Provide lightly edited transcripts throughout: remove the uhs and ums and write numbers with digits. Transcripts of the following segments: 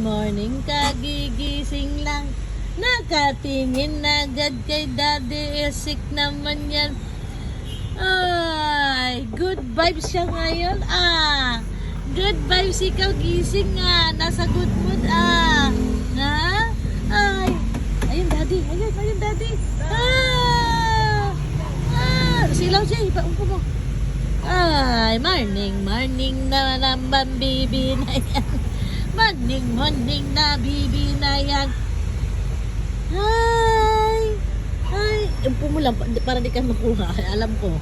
morning, kagigising lang. Nakatingin agad kay daddy, sick naman yan. Ay, good vibes siya ngayon. Good vibes ikaw, gising nasa good mood Ay, ayun daddy, ayun daddy. Silaw siya, ipaumpo mo. Ay, morning na naman, baby na yan. Morning na, baby na yan. Ay, umpo mo lang, para di ka makuha. Alam ko.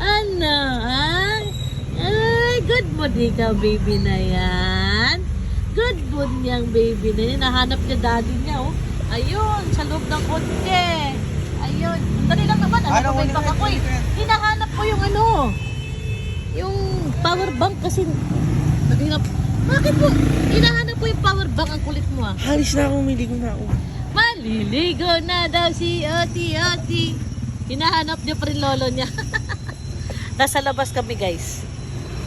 Ano, Ay, good mood ikaw, baby na yan. Good mood niyang baby na yan. Nahanap niya daddy niya, oh. Ayun, sa loob ng kotse. Ayun. Dali lang naman. Ano ba yung ako eh. Hinahanap ko yung yung power bank kasi naghirap. Bakit po? Hinahanap ko yung power bank. Ang kulit mo Halis na ako, umiligo na ako. Maliligo na daw si Oti. Hinahanap niya pa rin lolo niya. Nasa labas kami guys.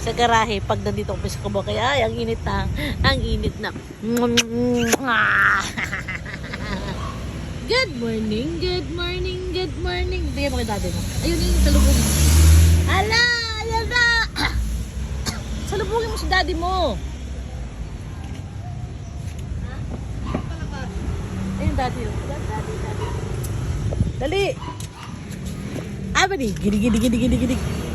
Sa garahe pag nandito kami sa kubo. Kaya ay, ang init na. Good morning. Bigyan mo kay daddy mo. Ayun yung salubungin mo. Ala! Ayan na! Salubungin mo si daddy mo. Ayun daddy. Dali! Abadi! Gidi.